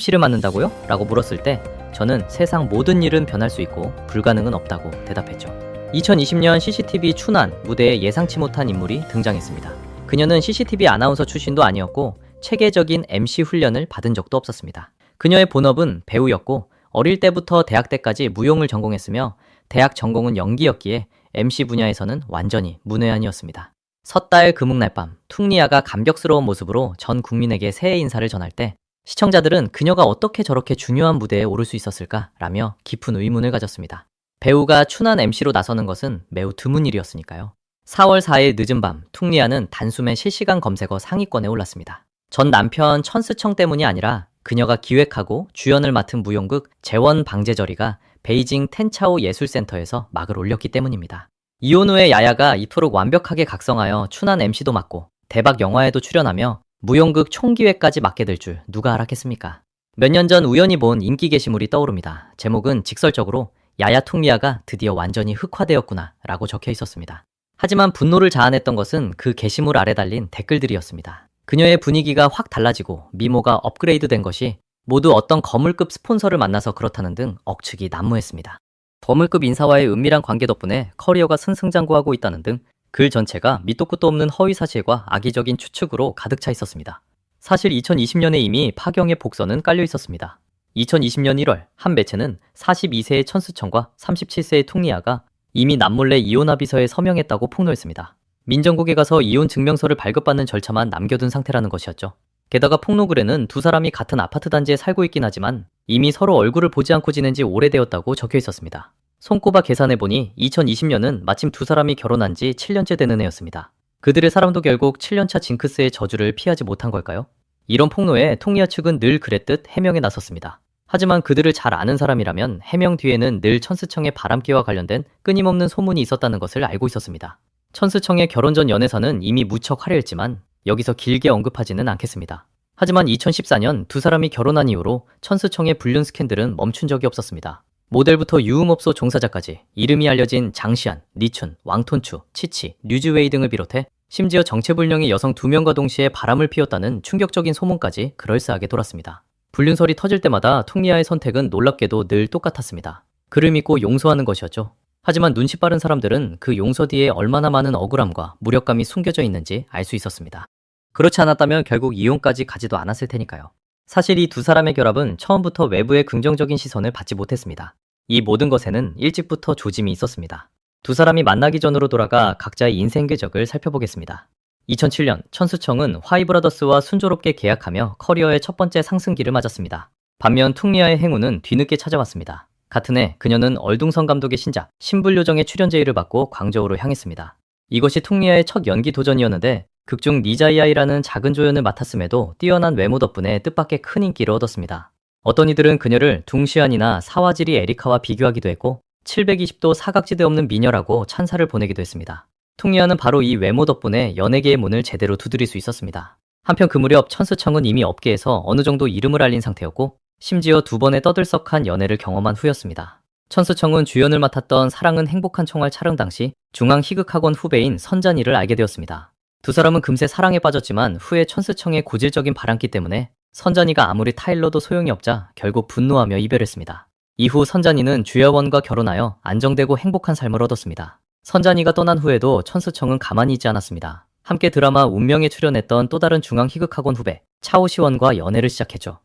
MC를 맡는다고요? 라고 물었을 때 저는 세상 모든 일은 변할 수 있고 불가능은 없다고 대답했죠. 2020년 CCTV 춘한 무대에 예상치 못한 인물이 등장했습니다. 그녀는 CCTV 아나운서 출신도 아니었고 체계적인 MC 훈련을 받은 적도 없었습니다. 그녀의 본업은 배우였고 어릴 때부터 대학 때까지 무용을 전공했으며 대학 전공은 연기였기에 MC 분야에서는 완전히 문외한이었습니다. 섣달 금음날 밤 퉁리아가 감격스러운 모습으로 전 국민에게 새해 인사를 전할 때 시청자들은 그녀가 어떻게 저렇게 중요한 무대에 오를 수 있었을까? 라며 깊은 의문을 가졌습니다. 배우가 춘한 MC로 나서는 것은 매우 드문 일이었으니까요. 4월 4일 늦은 밤 퉁리아는 단숨에 실시간 검색어 상위권에 올랐습니다. 전 남편 천스청 때문이 아니라 그녀가 기획하고 주연을 맡은 무용극 재원방제저리가 베이징 텐차오 예술센터에서 막을 올렸기 때문입니다. 이혼 후에 야야가 이토록 완벽하게 각성하여 춘한 MC도 맡고 대박 영화에도 출연하며 무용극 총기획까지 맡게 될 줄 누가 알았겠습니까? 몇 년 전 우연히 본 인기 게시물이 떠오릅니다. 제목은 직설적으로 야야 퉁리아가 드디어 완전히 흑화되었구나 라고 적혀 있었습니다. 하지만 분노를 자아냈던 것은 그 게시물 아래 달린 댓글들이었습니다. 그녀의 분위기가 확 달라지고 미모가 업그레이드 된 것이 모두 어떤 거물급 스폰서를 만나서 그렇다는 등 억측이 난무했습니다. 거물급 인사와의 은밀한 관계 덕분에 커리어가 승승장구하고 있다는 등 글 전체가 밑도 끝도 없는 허위사실과 악의적인 추측으로 가득 차 있었습니다. 사실 2020년에 이미 파경의 복선은 깔려 있었습니다. 2020년 1월 한 매체는 42세의 천수청과 37세의 퉁리아가 이미 남몰래 이혼합의서에 서명했다고 폭로했습니다. 민정국에 가서 이혼 증명서를 발급받는 절차만 남겨둔 상태라는 것이었죠. 게다가 폭로글에는 두 사람이 같은 아파트 단지에 살고 있긴 하지만 이미 서로 얼굴을 보지 않고 지낸 지 오래되었다고 적혀 있었습니다. 손꼽아 계산해보니 2020년은 마침 두 사람이 결혼한 지 7년째 되는 해였습니다. 그들의 사랑도 결국 7년차 징크스의 저주를 피하지 못한 걸까요? 이런 폭로에 퉁리아 측은 늘 그랬듯 해명에 나섰습니다. 하지만 그들을 잘 아는 사람이라면 해명 뒤에는 늘 천스청의 바람기와 관련된 끊임없는 소문이 있었다는 것을 알고 있었습니다. 천스청의 결혼 전 연애사는 이미 무척 화려했지만 여기서 길게 언급하지는 않겠습니다. 하지만 2014년 두 사람이 결혼한 이후로 천스청의 불륜 스캔들은 멈춘 적이 없었습니다. 모델부터 유흥업소 종사자까지 이름이 알려진 장시안, 리춘, 왕톤추, 치치, 류즈웨이 등을 비롯해 심지어 정체불명의 여성 2명과 동시에 바람을 피웠다는 충격적인 소문까지 그럴싸하게 돌았습니다. 불륜설이 터질 때마다 퉁리아의 선택은 놀랍게도 늘 똑같았습니다. 그를 믿고 용서하는 것이었죠. 하지만 눈치 빠른 사람들은 그 용서 뒤에 얼마나 많은 억울함과 무력감이 숨겨져 있는지 알 수 있었습니다. 그렇지 않았다면 결국 이혼까지 가지도 않았을 테니까요. 사실 이 두 사람의 결합은 처음부터 외부의 긍정적인 시선을 받지 못했습니다. 이 모든 것에는 일찍부터 조짐이 있었습니다. 두 사람이 만나기 전으로 돌아가 각자의 인생 궤적을 살펴보겠습니다. 2007년 천수청은 화이브라더스와 순조롭게 계약하며 커리어의 첫 번째 상승기를 맞았습니다. 반면 퉁리아의 행운은 뒤늦게 찾아왔습니다. 같은 해 그녀는 얼둥성 감독의 신작 신불요정의 출연 제의를 받고 광저우로 향했습니다. 이것이 퉁리아의 첫 연기 도전이었는데 극중 니자이아이라는 작은 조연을 맡았음에도 뛰어난 외모 덕분에 뜻밖의 큰 인기를 얻었습니다. 어떤 이들은 그녀를 둥시안이나 사와지리 에리카와 비교하기도 했고 720도 사각지대 없는 미녀라고 찬사를 보내기도 했습니다. 퉁리아는 바로 이 외모 덕분에 연예계의 문을 제대로 두드릴 수 있었습니다. 한편 그 무렵 천스청은 이미 업계에서 어느 정도 이름을 알린 상태였고 심지어 두 번의 떠들썩한 연애를 경험한 후였습니다. 천스청은 주연을 맡았던 사랑은 행복한 총알 촬영 당시 중앙희극학원 후배인 선잔이를 알게 되었습니다. 두 사람은 금세 사랑에 빠졌지만 후에 천스청의 고질적인 바람기 때문에 선잔이가 아무리 타일러도 소용이 없자 결국 분노하며 이별했습니다. 이후 선잔이는 주여원과 결혼하여 안정되고 행복한 삶을 얻었습니다. 선잔이가 떠난 후에도 천스청은 가만히 있지 않았습니다. 함께 드라마 운명에 출연했던 또 다른 중앙희극학원 후배 차오시원과 연애를 시작했죠.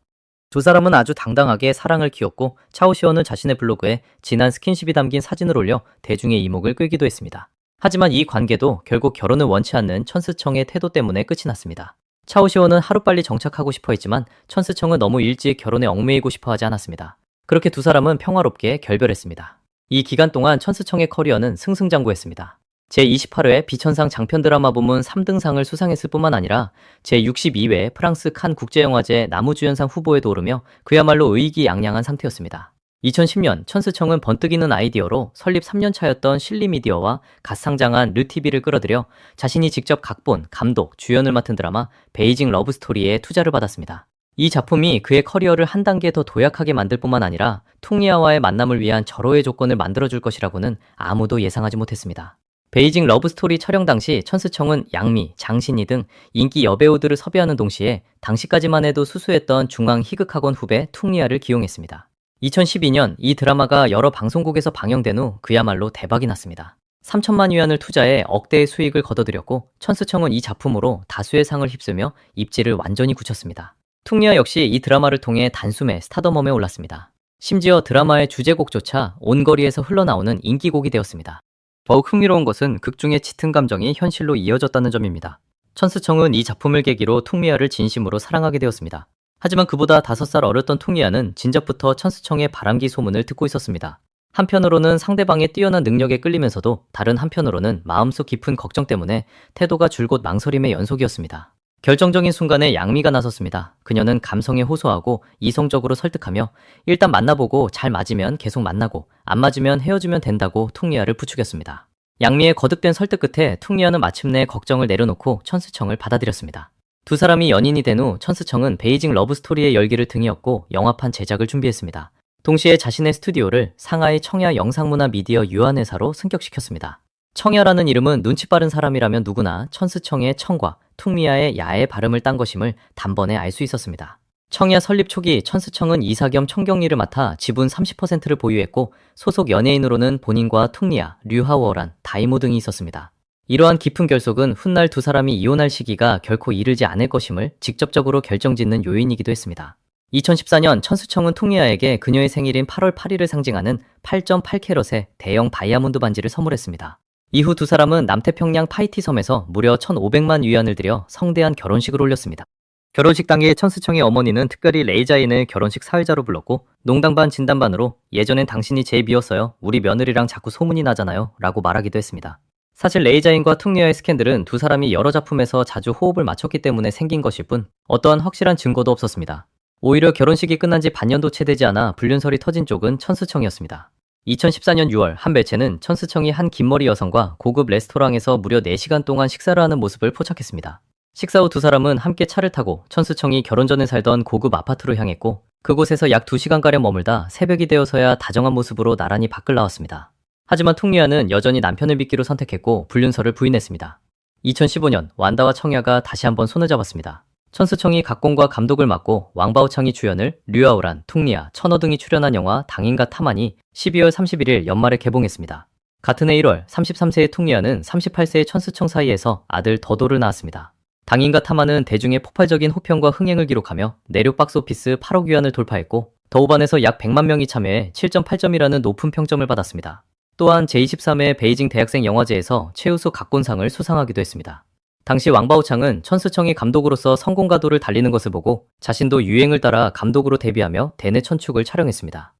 두 사람은 아주 당당하게 사랑을 키웠고 차오시원은 자신의 블로그에 진한 스킨십이 담긴 사진을 올려 대중의 이목을 끌기도 했습니다. 하지만 이 관계도 결국 결혼을 원치 않는 천스청의 태도 때문에 끝이 났습니다. 차오시원은 하루빨리 정착하고 싶어 했지만 천스청은 너무 일찍 결혼에 얽매이고 싶어 하지 않았습니다. 그렇게 두 사람은 평화롭게 결별했습니다. 이 기간 동안 천스청의 커리어는 승승장구했습니다. 제28회 비천상 장편 드라마 부문 3등상을 수상했을 뿐만 아니라 제62회 프랑스 칸 국제영화제 나무주연상 후보에도 오르며 그야말로 의기양양한 상태였습니다. 2010년 천스청은 번뜩이는 아이디어로 설립 3년 차였던 실리미디어와 갓 상장한 르티비를 끌어들여 자신이 직접 각본, 감독, 주연을 맡은 드라마 베이징 러브스토리에 투자를 받았습니다. 이 작품이 그의 커리어를 한 단계 더 도약하게 만들 뿐만 아니라 퉁리아와의 만남을 위한 절호의 조건을 만들어줄 것이라고는 아무도 예상하지 못했습니다. 베이징 러브스토리 촬영 당시 천스청은 양미, 장신희 등 인기 여배우들을 섭외하는 동시에 당시까지만 해도 수수했던 중앙 희극학원 후배 퉁리아를 기용했습니다. 2012년 이 드라마가 여러 방송국에서 방영된 후 그야말로 대박이 났습니다. 3천만 위안을 투자해 억대의 수익을 거둬들였고 천스청은 이 작품으로 다수의 상을 휩쓰며 입지를 완전히 굳혔습니다. 퉁리아 역시 이 드라마를 통해 단숨에 스타덤홈에 올랐습니다. 심지어 드라마의 주제곡조차 온 거리에서 흘러나오는 인기곡이 되었습니다. 더욱 흥미로운 것은 극중의 짙은 감정이 현실로 이어졌다는 점입니다. 천스청은 이 작품을 계기로 퉁리아를 진심으로 사랑하게 되었습니다. 하지만 그보다 5살 어렸던 퉁리아는 진작부터 천스청의 바람기 소문을 듣고 있었습니다. 한편으로는 상대방의 뛰어난 능력에 끌리면서도 다른 한편으로는 마음속 깊은 걱정 때문에 태도가 줄곧 망설임의 연속이었습니다. 결정적인 순간에 양미가 나섰습니다. 그녀는 감성에 호소하고 이성적으로 설득하며 일단 만나보고 잘 맞으면 계속 만나고 안 맞으면 헤어지면 된다고 퉁리아를 부추겼습니다. 양미의 거듭된 설득 끝에 퉁리아는 마침내 걱정을 내려놓고 천스청을 받아들였습니다. 두 사람이 연인이 된 후 천스청은 베이징 러브스토리의 열기를 등이었고 영화판 제작을 준비했습니다. 동시에 자신의 스튜디오를 상하이 청야 영상문화 미디어 유한회사로 승격시켰습니다. 청야라는 이름은 눈치 빠른 사람이라면 누구나 천스청의 청과 퉁리아의 야의 발음을 딴 것임을 단번에 알 수 있었습니다. 청야 설립 초기 천스청은 이사 겸 청경리를 맡아 지분 30%를 보유했고 소속 연예인으로는 본인과 퉁리아, 류하워란, 다이모 등이 있었습니다. 이러한 깊은 결속은 훗날 두 사람이 이혼할 시기가 결코 이르지 않을 것임을 직접적으로 결정짓는 요인이기도 했습니다. 2014년 천스청은 퉁리아에게 그녀의 생일인 8월 8일을 상징하는 8.8캐럿의 대형 다이아몬드 반지를 선물했습니다. 이후 두 사람은 남태평양 파이티 섬에서 무려 1,500만 위안을 들여 성대한 결혼식을 올렸습니다. 결혼식 당일 천스청의 어머니는 특별히 레이자인을 결혼식 사회자로 불렀고 농담 반 진담 반으로 예전엔 당신이 제일 미웠어요. 우리 며느리랑 자꾸 소문이 나잖아요. 라고 말하기도 했습니다. 사실 레이자인과 퉁리아의 스캔들은 두 사람이 여러 작품에서 자주 호흡을 맞췄기 때문에 생긴 것일 뿐 어떠한 확실한 증거도 없었습니다. 오히려 결혼식이 끝난 지 반년도 채 되지 않아 불륜설이 터진 쪽은 천스청이었습니다. 2014년 6월 한 매체는 천스청이 한 긴머리 여성과 고급 레스토랑에서 무려 4시간 동안 식사를 하는 모습을 포착했습니다. 식사 후 두 사람은 함께 차를 타고 천스청이 결혼 전에 살던 고급 아파트로 향했고 그곳에서 약 2시간가량 머물다 새벽이 되어서야 다정한 모습으로 나란히 밖을 나왔습니다. 하지만 퉁리아는 여전히 남편을 믿기로 선택했고 불륜설을 부인했습니다. 2015년 완다와 청야가 다시 한번 손을 잡았습니다. 천스청이 각본과 감독을 맡고 왕바오창이 주연을, 류아우란, 퉁리아, 천어 등이 출연한 영화 당인과 타만이 12월 31일 연말에 개봉했습니다. 같은 해 1월 33세의 퉁리아는 38세의 천스청 사이에서 아들 더도를 낳았습니다. 당인과 타만은 대중의 폭발적인 호평과 흥행을 기록하며 내륙 박스오피스 8억 위안을 돌파했고 더우반에서 약 100만 명이 참여해 7.8점이라는 높은 평점을 받았습니다. 또한 제23회 베이징 대학생 영화제에서 최우수 각본상을 수상하기도 했습니다. 당시 왕바오창은 천스청이 감독으로서 성공 가도를 달리는 것을 보고 자신도 유행을 따라 감독으로 데뷔하며 대내 천축을 촬영했습니다.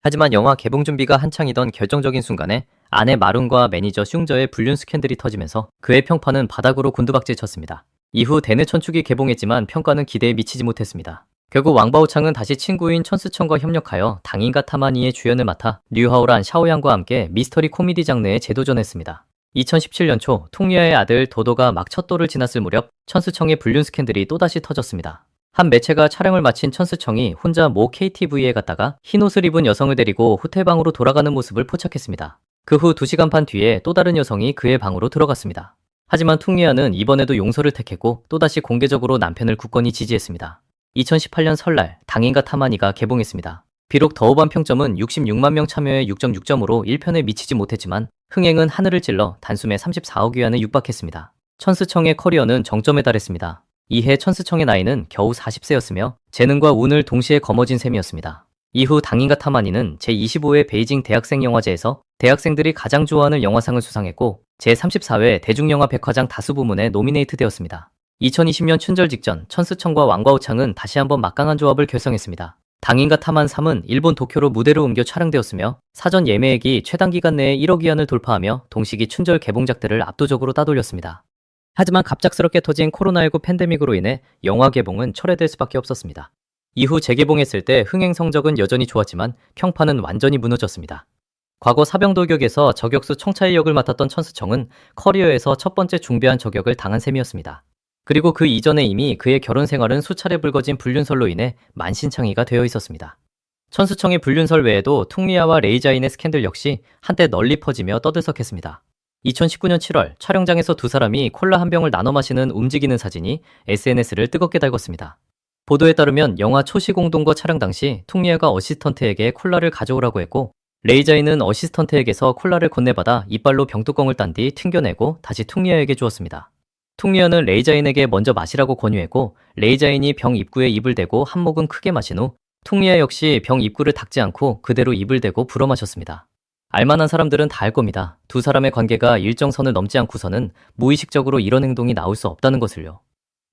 하지만 영화 개봉 준비가 한창이던 결정적인 순간에 아내 마룬과 매니저 슝저의 불륜 스캔들이 터지면서 그의 평판은 바닥으로 곤두박질 쳤습니다. 이후 대내 천축이 개봉했지만 평가는 기대에 미치지 못했습니다. 결국 왕바오창은 다시 친구인 천스청과 협력하여 당인과 타마니의 주연을 맡아 류하오란, 샤오양과 함께 미스터리 코미디 장르에 재도전했습니다. 2017년 초 퉁리아의 아들 도도가 막 첫 돌을 지났을 무렵 천스청의 불륜 스캔들이 또다시 터졌습니다. 한 매체가 촬영을 마친 천스청이 혼자 모 KTV에 갔다가 흰옷을 입은 여성을 데리고 호텔방으로 돌아가는 모습을 포착했습니다. 그 후 2시간 반 뒤에 또 다른 여성이 그의 방으로 들어갔습니다. 하지만 퉁리아는 이번에도 용서를 택했고 또다시 공개적으로 남편을 굳건히 지지했습니다. 2018년 설날 당인과 타마니가 개봉했습니다. 비록 더우반 평점은 66만 명 참여의 6.6점으로 1편에 미치지 못했지만 흥행은 하늘을 찔러 단숨에 34억 위안에 육박했습니다. 천스청의 커리어는 정점에 달했습니다. 이해 천스청의 나이는 겨우 40세였으며 재능과 운을 동시에 거머쥔 셈이었습니다. 이후 당인과 타마니는 제25회 베이징 대학생 영화제에서 대학생들이 가장 좋아하는 영화상을 수상했고 제34회 대중영화 백화장 다수 부문에 노미네이트 되었습니다. 2020년 춘절 직전 천스청과 왕과오창은 다시 한번 막강한 조합을 결성했습니다. 당인과 타만 3은 일본 도쿄로 무대를 옮겨 촬영되었으며 사전 예매액이 최단 기간 내에 1억 위안을 돌파하며 동시기 춘절 개봉작들을 압도적으로 따돌렸습니다. 하지만 갑작스럽게 터진 코로나19 팬데믹으로 인해 영화 개봉은 철회될 수밖에 없었습니다. 이후 재개봉했을 때 흥행 성적은 여전히 좋았지만 평판은 완전히 무너졌습니다. 과거 사병돌격에서 저격수 청차의 역을 맡았던 천스청은 커리어에서 첫 번째 중대한 저격을 당한 셈이었습니다. 그리고 그 이전에 이미 그의 결혼 생활은 수차례 불거진 불륜설로 인해 만신창이가 되어 있었습니다. 천스청의 불륜설 외에도 퉁리아와 레이자인의 스캔들 역시 한때 널리 퍼지며 떠들썩했습니다. 2019년 7월 촬영장에서 두 사람이 콜라 한 병을 나눠 마시는 움직이는 사진이 SNS를 뜨겁게 달궜습니다. 보도에 따르면 영화 초시공동거 촬영 당시 퉁리아가 어시스턴트에게 콜라를 가져오라고 했고, 레이자이는 어시스턴트에게서 콜라를 건네받아 이빨로 병뚜껑을 딴 뒤 튕겨내고 다시 퉁리아에게 주었습니다. 퉁리아는 레이자인에게 먼저 마시라고 권유했고, 레이자인이 병 입구에 입을 대고 한 모금 크게 마신 후 퉁리아 역시 병 입구를 닫지 않고 그대로 입을 대고 불어 마셨습니다. 알만한 사람들은 다 알 겁니다. 두 사람의 관계가 일정 선을 넘지 않고서는 무의식적으로 이런 행동이 나올 수 없다는 것을요.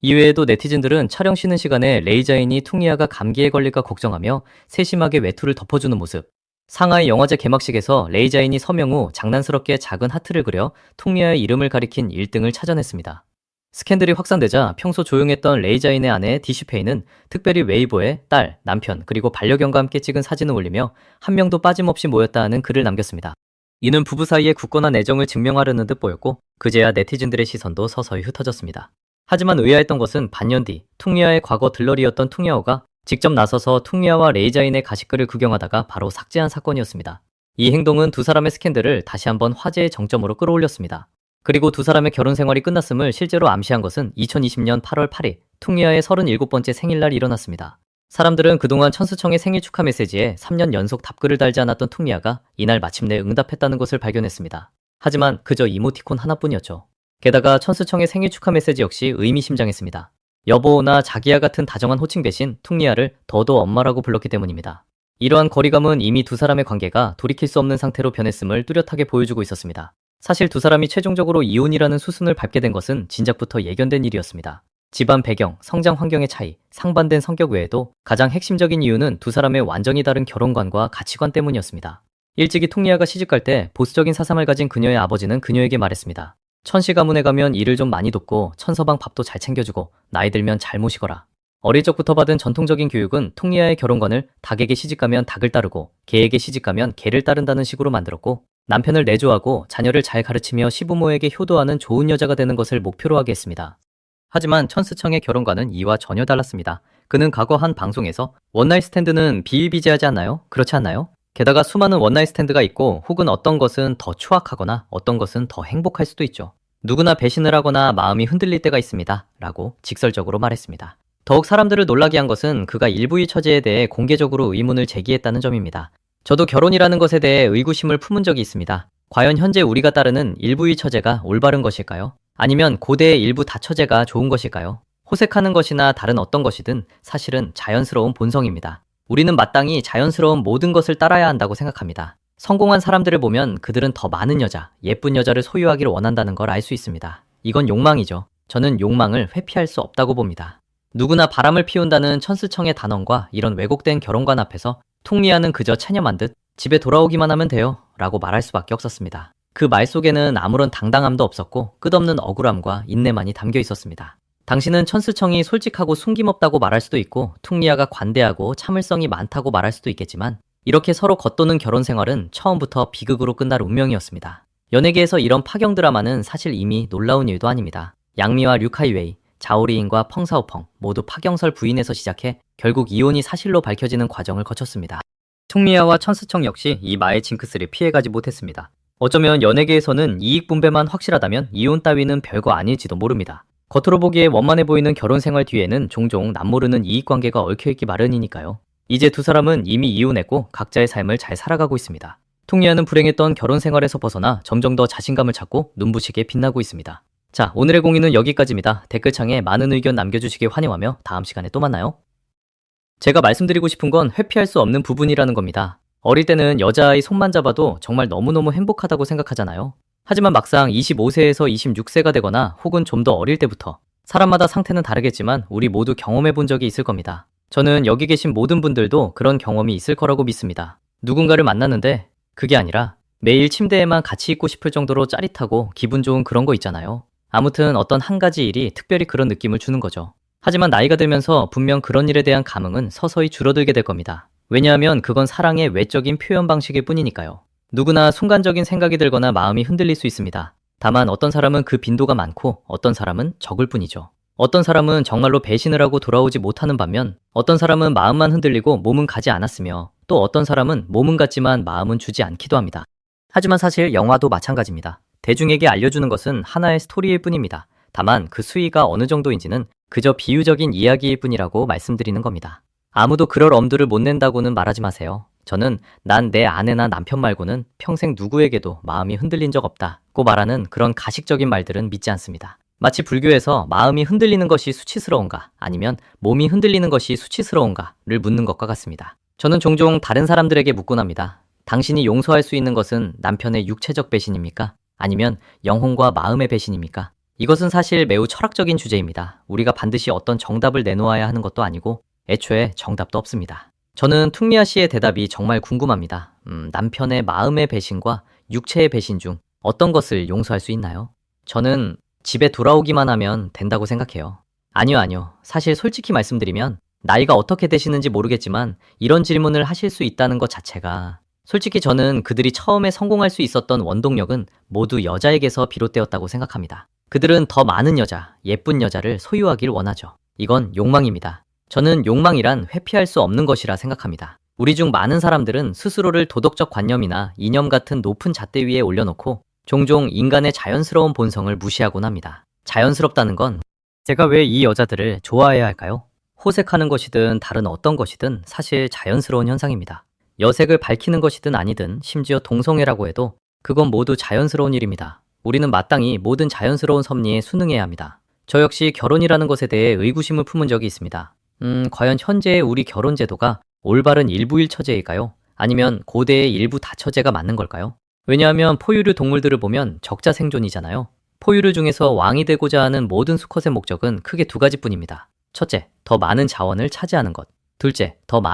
이외에도 네티즌들은 촬영 쉬는 시간에 레이자인이 퉁리아가 감기에 걸릴까 걱정하며 세심하게 외투를 덮어주는 모습, 상하이 영화제 개막식에서 레이자인이 서명 후 장난스럽게 작은 하트를 그려 퉁리아의 이름을 가리킨 1등을 찾아냈습니다. 스캔들이 확산되자 평소 조용했던 레이자인의 아내 디슈페이는 특별히 웨이보에 딸, 남편, 그리고 반려견과 함께 찍은 사진을 올리며 한 명도 빠짐없이 모였다 하는 글을 남겼습니다. 이는 부부 사이의 굳건한 애정을 증명하려는 듯 보였고, 그제야 네티즌들의 시선도 서서히 흩어졌습니다. 하지만 의아했던 것은 반년 뒤 퉁리아의 과거 들러리였던 퉁야오가 직접 나서서 퉁리아와 레이자인의 가십글을 구경하다가 바로 삭제한 사건이었습니다. 이 행동은 두 사람의 스캔들을 다시 한번 화제의 정점으로 끌어올렸습니다. 그리고 두 사람의 결혼 생활이 끝났음을 실제로 암시한 것은 2020년 8월 8일 퉁리아의 37번째 생일날 일어났습니다. 사람들은 그동안 천수청의 생일 축하 메시지에 3년 연속 답글을 달지 않았던 퉁리아가 이날 마침내 응답했다는 것을 발견했습니다. 하지만 그저 이모티콘 하나뿐이었죠. 게다가 천수청의 생일 축하 메시지 역시 의미심장했습니다. 여보나 자기야 같은 다정한 호칭 대신 퉁리아를 더도 엄마라고 불렀기 때문입니다. 이러한 거리감은 이미 두 사람의 관계가 돌이킬 수 없는 상태로 변했음을 뚜렷하게 보여주고 있었습니다. 사실 두 사람이 최종적으로 이혼이라는 수순을 밟게 된 것은 진작부터 예견된 일이었습니다. 집안 배경, 성장 환경의 차이, 상반된 성격 외에도 가장 핵심적인 이유는 두 사람의 완전히 다른 결혼관과 가치관 때문이었습니다. 일찍이 퉁리아가 시집갈 때 보수적인 사상을 가진 그녀의 아버지는 그녀에게 말했습니다. 천씨 가문에 가면 일을 좀 많이 돕고 천서방 밥도 잘 챙겨주고 나이 들면 잘 모시거라. 어릴 적부터 받은 전통적인 교육은 퉁리아의 결혼관을 닭에게 시집가면 닭을 따르고 개에게 시집가면 개를 따른다는 식으로 만들었고, 남편을 내조하고 자녀를 잘 가르치며 시부모에게 효도하는 좋은 여자가 되는 것을 목표로 하게 했습니다. 하지만 천수청의 결혼관은 이와 전혀 달랐습니다. 그는 과거 한 방송에서 원나잇 스탠드는 비일비재하지 않나요? 그렇지 않나요? 게다가 수많은 원나잇 스탠드가 있고, 혹은 어떤 것은 더 추악하거나 어떤 것은 더 행복할 수도 있죠. 누구나 배신을 하거나 마음이 흔들릴 때가 있습니다. 라고 직설적으로 말했습니다. 더욱 사람들을 놀라게 한 것은 그가 일부의 처제에 대해 공개적으로 의문을 제기했다는 점입니다. 저도 결혼이라는 것에 대해 의구심을 품은 적이 있습니다. 과연 현재 우리가 따르는 일부의 처제가 올바른 것일까요? 아니면 고대의 일부 다처제가 좋은 것일까요? 호색하는 것이나 다른 어떤 것이든 사실은 자연스러운 본성입니다. 우리는 마땅히 자연스러운 모든 것을 따라야 한다고 생각합니다. 성공한 사람들을 보면 그들은 더 많은 여자, 예쁜 여자를 소유하기를 원한다는 걸 알 수 있습니다. 이건 욕망이죠. 저는 욕망을 회피할 수 없다고 봅니다. 누구나 바람을 피운다는 천수청의 단언과 이런 왜곡된 결혼관 앞에서 퉁리아는 그저 체념한 듯 집에 돌아오기만 하면 돼요 라고 말할 수밖에 없었습니다. 그 말 속에는 아무런 당당함도 없었고 끝없는 억울함과 인내만이 담겨 있었습니다. 당신은 천수청이 솔직하고 숨김없다고 말할 수도 있고 퉁리아가 관대하고 참을성이 많다고 말할 수도 있겠지만, 이렇게 서로 겉도는 결혼 생활은 처음부터 비극으로 끝날 운명이었습니다. 연예계에서 이런 파경 드라마는 사실 이미 놀라운 일도 아닙니다. 양미와 류카이웨이, 자오리인과 펑사오펑 모두 파경설 부인에서 시작해 결국 이혼이 사실로 밝혀지는 과정을 거쳤습니다. 퉁리아와 천수청 역시 이 마의 징크스를 피해가지 못했습니다. 어쩌면 연예계에서는 이익 분배만 확실하다면 이혼 따위는 별거 아닐지도 모릅니다. 겉으로 보기에 원만해 보이는 결혼 생활 뒤에는 종종 남모르는 이익관계가 얽혀있기 마련이니까요. 이제 두 사람은 이미 이혼했고 각자의 삶을 잘 살아가고 있습니다. 퉁리아는 불행했던 결혼 생활에서 벗어나 점점 더 자신감을 찾고 눈부시게 빛나고 있습니다. 자, 오늘의 공유는 여기까지입니다. 댓글창에 많은 의견 남겨주시기 환영하며 다음 시간에 또 만나요. 제가 말씀드리고 싶은 건 회피할 수 없는 부분이라는 겁니다. 어릴 때는 여자아이 손만 잡아도 정말 너무너무 행복하다고 생각하잖아요. 하지만 막상 25세에서 26세가 되거나 혹은 좀 더 어릴 때부터, 사람마다 상태는 다르겠지만 우리 모두 경험해 본 적이 있을 겁니다. 저는 여기 계신 모든 분들도 그런 경험이 있을 거라고 믿습니다. 누군가를 만났는데 그게 아니라 매일 침대에만 같이 있고 싶을 정도로 짜릿하고 기분 좋은 그런 거 있잖아요. 아무튼 어떤 한 가지 일이 특별히 그런 느낌을 주는 거죠. 하지만 나이가 들면서 분명 그런 일에 대한 감흥은 서서히 줄어들게 될 겁니다. 왜냐하면 그건 사랑의 외적인 표현 방식일 뿐이니까요. 누구나 순간적인 생각이 들거나 마음이 흔들릴 수 있습니다. 다만 어떤 사람은 그 빈도가 많고 어떤 사람은 적을 뿐이죠. 어떤 사람은 정말로 배신을 하고 돌아오지 못하는 반면, 어떤 사람은 마음만 흔들리고 몸은 가지 않았으며, 또 어떤 사람은 몸은 갔지만 마음은 주지 않기도 합니다. 하지만 사실 영화도 마찬가지입니다. 대중에게 알려주는 것은 하나의 스토리일 뿐입니다. 다만 그 수위가 어느 정도인지는 그저 비유적인 이야기일 뿐이라고 말씀드리는 겁니다. 아무도 그럴 엄두를 못 낸다고는 말하지 마세요. 저는 난 내 아내나 남편 말고는 평생 누구에게도 마음이 흔들린 적 없다고 말하는 그런 가식적인 말들은 믿지 않습니다. 마치 불교에서 마음이 흔들리는 것이 수치스러운가 아니면 몸이 흔들리는 것이 수치스러운가를 묻는 것과 같습니다. 저는 종종 다른 사람들에게 묻곤 합니다. 당신이 용서할 수 있는 것은 남편의 육체적 배신입니까? 아니면 영혼과 마음의 배신입니까? 이것은 사실 매우 철학적인 주제입니다. 우리가 반드시 어떤 정답을 내놓아야 하는 것도 아니고 애초에 정답도 없습니다. 저는 퉁리아 씨의 대답이 정말 궁금합니다. 남편의 마음의 배신과 육체의 배신 중 어떤 것을 용서할 수 있나요? 저는 집에 돌아오기만 하면 된다고 생각해요. 아니요. 사실 솔직히 말씀드리면 나이가 어떻게 되시는지 모르겠지만 이런 질문을 하실 수 있다는 것 자체가 솔직히 저는 그들이 처음에 성공할 수 있었던 원동력은 모두 여자에게서 비롯되었다고 생각합니다. 그들은 더 많은 여자, 예쁜 여자를 소유하길 원하죠. 이건 욕망입니다. 저는 욕망이란 회피할 수 없는 것이라 생각합니다. 우리 중 많은 사람들은 스스로를 도덕적 관념이나 이념 같은 높은 잣대 위에 올려놓고 종종 인간의 자연스러운 본성을 무시하곤 합니다. 자연스럽다는 건 제가 왜 이 여자들을 좋아해야 할까요? 호색하는 것이든 다른 어떤 것이든 사실 자연스러운 현상입니다. 여색을 밝히는 것이든 아니든 심지어 동성애라고 해도 그건 모두 자연스러운 일입니다. 우리는 마땅히 모든 자연스러운 섭리에 순응해야 합니다. 저 역시 결혼이라는 것에 대해 의구심을 품은 적이 있습니다. 과연 현재의 우리 결혼 제도가 올바른 일부일처제일까요? 아니면 고대의 일부 다처제가 맞는 걸까요? 왜냐하면 포유류 동물들을 보면 적자 생존이잖아요. 포유류 중에서 왕이 되고자 하는 모든 수컷의 목적은 크게 두 가지뿐입니다. 첫째, 더 많은 자원을 차지하는 것. 둘째, 더 많은